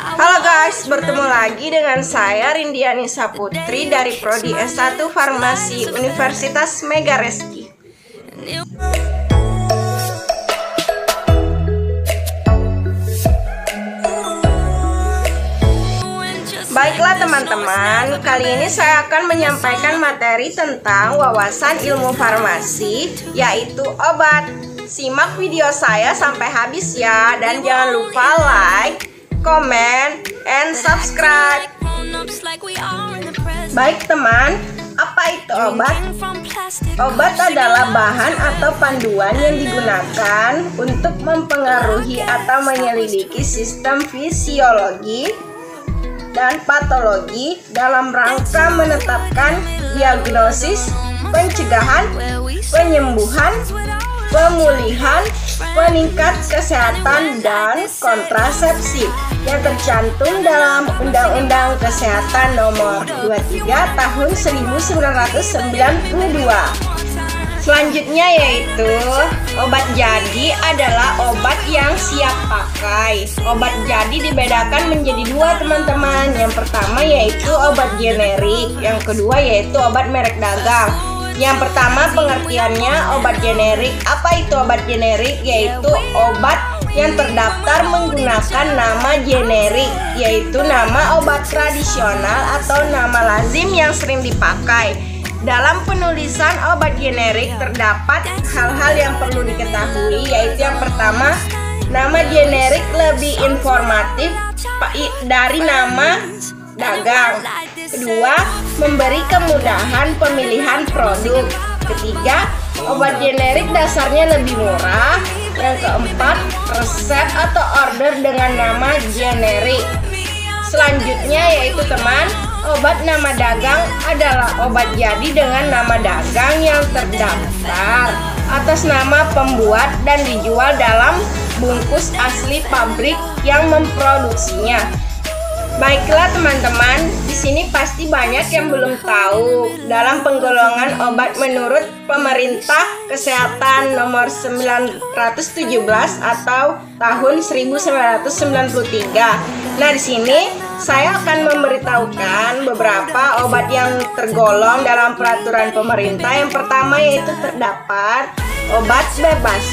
Halo guys, bertemu lagi dengan saya Rindiani Saputri dari Prodi S1 Farmasi Universitas Megareski. Baiklah teman-teman, kali ini saya akan menyampaikan materi tentang wawasan ilmu farmasi, yaitu obat. Simak video saya sampai habis ya, dan jangan lupa like, comment, and subscribe. Baik teman, apa itu obat? Obat adalah bahan atau panduan yang digunakan untuk mempengaruhi atau menyelidiki sistem fisiologi dan patologi dalam rangka menetapkan diagnosis, pencegahan, penyembuhan, pemulihan, peningkat kesehatan, dan kontrasepsi yang tercantum dalam Undang-Undang Kesehatan Nomor 23 Tahun 1992. Selanjutnya yaitu obat jadi adalah obat yang siap pakai. Obat jadi dibedakan menjadi dua teman-teman. Yang pertama yaitu obat generik, yang kedua yaitu obat merek dagang. Yang pertama pengertiannya obat generik. Apa itu obat generik? Yaitu obat yang terdaftar menggunakan nama generik, yaitu nama obat tradisional atau nama lazim yang sering dipakai. Dalam penulisan obat generik terdapat hal-hal yang perlu diketahui, yaitu yang pertama, nama generik lebih informatif dari nama dagang. Kedua, memberi kemudahan pemilihan produk. Ketiga, obat generik dasarnya lebih murah. Yang keempat, resep atau order dengan nama generik. Selanjutnya yaitu teman, obat nama dagang adalah obat jadi dengan nama dagang yang terdaftar atas nama pembuat dan dijual dalam bungkus asli pabrik yang memproduksinya. Baiklah teman-teman, di sini pasti banyak yang belum tahu dalam penggolongan obat menurut Pemerintah Kesehatan Nomor 917 atau tahun 1993. Nah, di sini saya akan memberitahukan beberapa obat yang tergolong dalam peraturan pemerintah. Yang pertama yaitu terdapat obat bebas.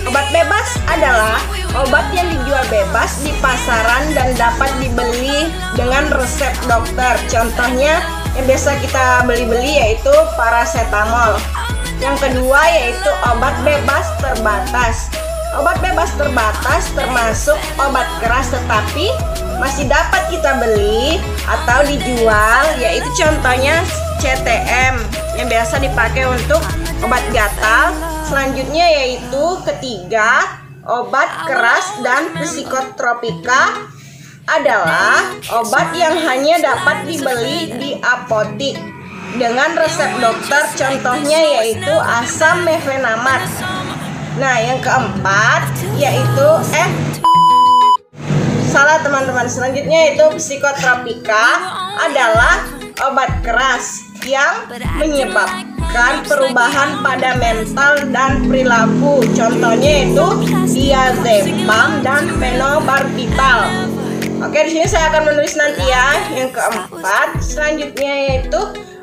Obat bebas adalah obat yang dijual bebas di pasaran dan dapat dibeli dengan resep dokter. Contohnya yang biasa kita beli-beli yaitu paracetamol. Yang kedua yaitu obat bebas terbatas. Obat bebas terbatas termasuk obat keras tetapi masih dapat kita beli atau dijual, yaitu contohnya CTM yang biasa dipakai untuk obat gatal. Selanjutnya yaitu ketiga, obat keras dan psikotropika adalah obat yang hanya dapat dibeli di apotik dengan resep dokter. Contohnya yaitu asam mefenamat. Nah, yang keempat yaitu salah teman-teman. Selanjutnya yaitu psikotropika adalah obat keras yang menyebabkan perubahan pada mental dan perilaku. Contohnya itu diazepam dan fenobarbital. Oke, di sini saya akan menulis nanti ya. Yang keempat, selanjutnya yaitu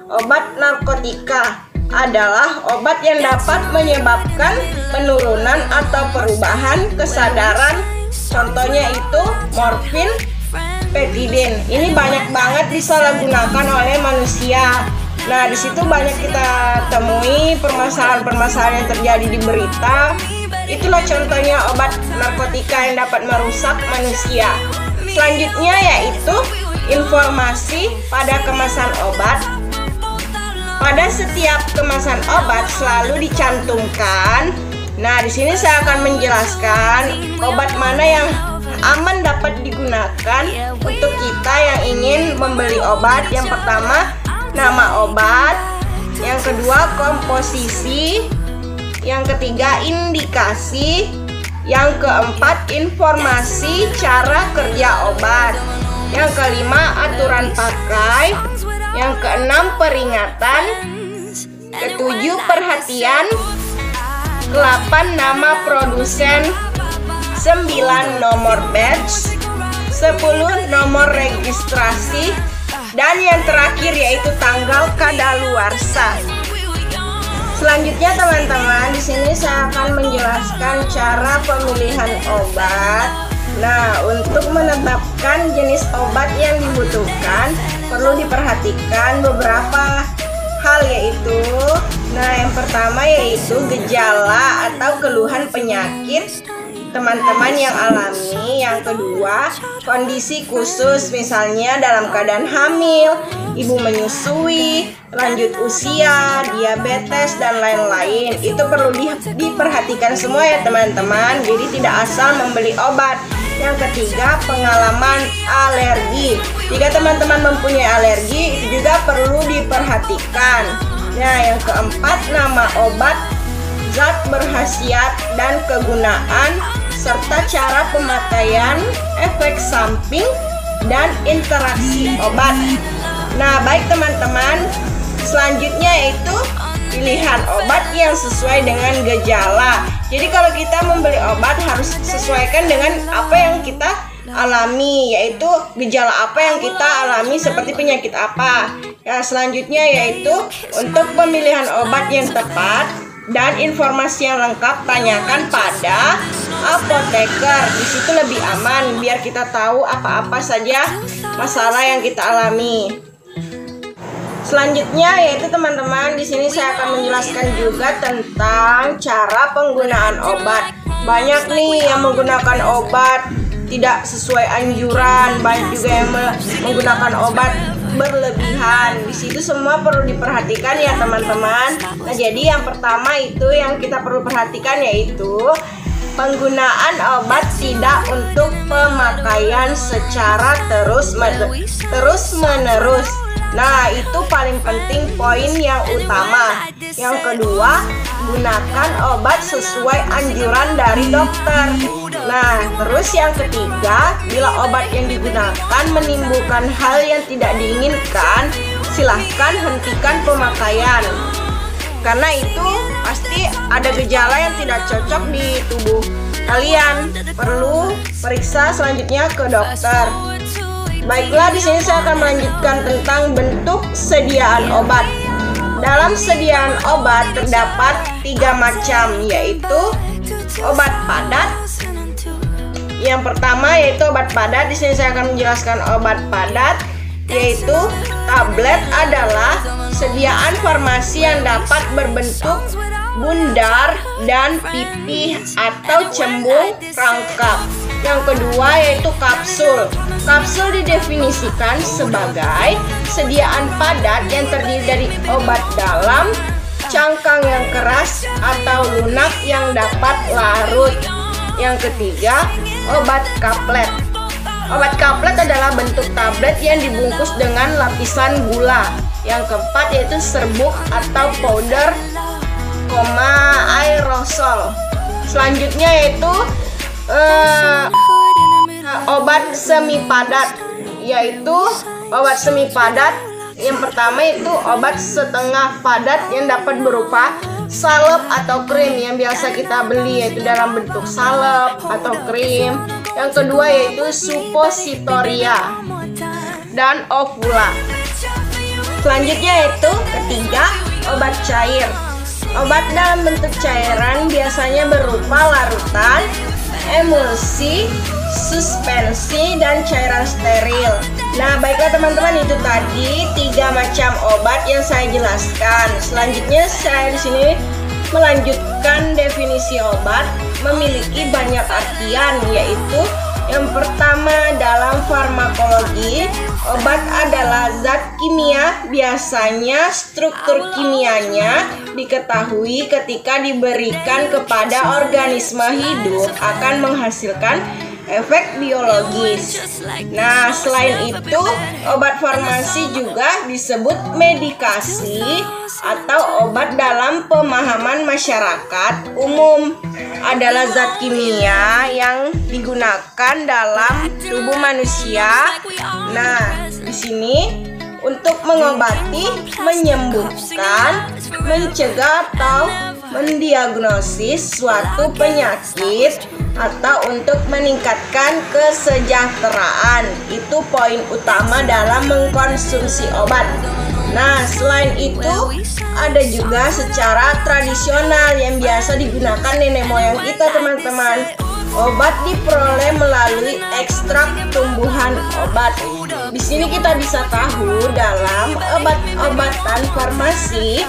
obat narkotika adalah obat yang dapat menyebabkan penurunan atau perubahan kesadaran. Contohnya itu morfin, petidin. Ini banyak banget disalahgunakan oleh manusia. Nah, di situ banyak kita temui permasalahan-permasalahan yang terjadi di berita. Itulah contohnya obat narkotika yang dapat merusak manusia. Selanjutnya yaitu informasi pada kemasan obat. Pada setiap kemasan obat selalu dicantumkan. Nah, di sini saya akan menjelaskan obat mana yang aman dapat digunakan untuk kita yang ingin membeli obat. Yang pertama, nama obat. Yang kedua, komposisi. Yang ketiga, indikasi. Yang keempat, informasi cara kerja obat. Yang kelima, aturan pakai. Yang keenam, peringatan. Ketujuh, perhatian. 8 nama produsen, 9 nomor batch, 10 nomor registrasi, dan yang terakhir yaitu tanggal kadaluarsa. Selanjutnya teman-teman, di sini saya akan menjelaskan cara pemilihan obat. Nah, untuk menetapkan jenis obat yang dibutuhkan perlu diperhatikan beberapa hal, yaitu yang pertama yaitu gejala atau keluhan penyakit teman-teman yang alami. Yang kedua, kondisi khusus, misalnya dalam keadaan hamil, ibu menyusui, lanjut usia, diabetes, dan lain-lain. Itu perlu diperhatikan semua ya teman-teman, jadi tidak asal membeli obat. Yang ketiga, pengalaman alergi. Jika teman-teman mempunyai alergi, itu juga perlu diperhatikan. Nah, yang keempat, nama obat, zat berkhasiat dan kegunaan, serta cara pemakaian, efek samping, dan interaksi obat. Nah, baik teman-teman, selanjutnya yaitu pilihan obat yang sesuai dengan gejala. Jadi kalau kita membeli obat harus sesuaikan dengan apa yang kita alami, yaitu gejala apa yang kita alami seperti penyakit apa. Nah, selanjutnya yaitu untuk pemilihan obat yang tepat dan informasi yang lengkap, tanyakan pada apoteker. Di situ lebih aman biar kita tahu apa-apa saja masalah yang kita alami. Selanjutnya yaitu teman-teman, di sini saya akan menjelaskan juga tentang cara penggunaan obat. Banyak nih yang menggunakan obat tidak sesuai anjuran, banyak juga yang menggunakan obat berlebihan. Di situ semua perlu diperhatikan ya teman-teman. Nah, jadi yang pertama itu yang kita perlu perhatikan yaitu penggunaan obat tidak untuk pemakaian secara terus-menerus. Nah, itu paling penting, poin yang utama. Yang kedua, gunakan obat sesuai anjuran dari dokter. Nah, terus yang ketiga, bila obat yang digunakan menimbulkan hal yang tidak diinginkan, silahkan hentikan pemakaian. Karena itu pasti ada gejala yang tidak cocok di tubuh kalian. Perlu periksa selanjutnya ke dokter. Baiklah, di sini saya akan melanjutkan tentang bentuk sediaan obat. Dalam sediaan obat terdapat 3 macam, yaitu obat padat. Yang pertama yaitu obat padat. Di sini saya akan menjelaskan obat padat, yaitu tablet adalah sediaan farmasi yang dapat berbentuk bundar dan pipih atau cembung rangkap. Yang kedua yaitu kapsul. Kapsul didefinisikan sebagai sediaan padat yang terdiri dari obat dalam, cangkang yang keras, atau lunak yang dapat larut. Yang ketiga, obat kaplet. Obat kaplet adalah bentuk tablet yang dibungkus dengan lapisan gula. Yang keempat yaitu serbuk atau powder, aerosol. Selanjutnya yaitu obat semi padat, yaitu obat semi padat. Yang pertama itu obat setengah padat yang dapat berupa salep atau krim yang biasa kita beli, yaitu dalam bentuk salep atau krim. Yang kedua yaitu suppositoria dan ovula. Selanjutnya yaitu ketiga, obat cair. Obat dalam bentuk cairan biasanya berupa larutan, emulsi, suspensi, dan cairan steril. Nah, baiklah teman-teman, itu tadi 3 macam obat yang saya jelaskan. Selanjutnya saya di sini melanjutkan definisi obat memiliki banyak artian, yaitu yang pertama dalam farmakologi, obat adalah zat kimia. Biasanya struktur kimianya diketahui ketika diberikan kepada organisme hidup akan menghasilkan efek biologis. Nah, selain itu, obat farmasi juga disebut medikasi atau obat dalam pemahaman masyarakat umum. Adalah zat kimia yang digunakan dalam tubuh manusia. Nah, di sini untuk mengobati, menyembuhkan, mencegah atau mendiagnosis suatu penyakit atau untuk meningkatkan kesejahteraan. Itu poin utama dalam mengkonsumsi obat. Nah, selain itu ada juga secara tradisional yang biasa digunakan nenek moyang kita, teman-teman. Obat diperoleh melalui ekstrak tumbuhan obat. Di sini kita bisa tahu dalam obat-obatan farmasi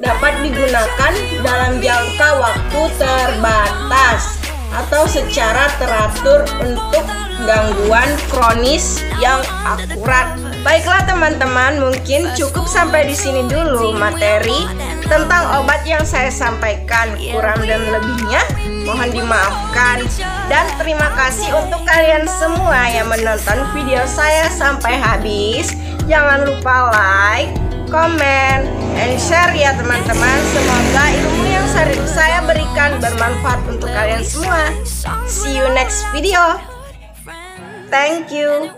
dapat digunakan dalam jangka waktu terbatas atau secara teratur untuk gangguan kronis yang akurat. Baiklah teman-teman, mungkin cukup sampai di sini dulu materi tentang obat yang saya sampaikan. Kurang dan lebihnya mohon dimaafkan. Dan terima kasih untuk kalian semua yang menonton video saya sampai habis. Jangan lupa like, komen, and share ya teman-teman. Semoga ilmu yang saya berikan bermanfaat untuk kalian semua. See you next video. Thank you.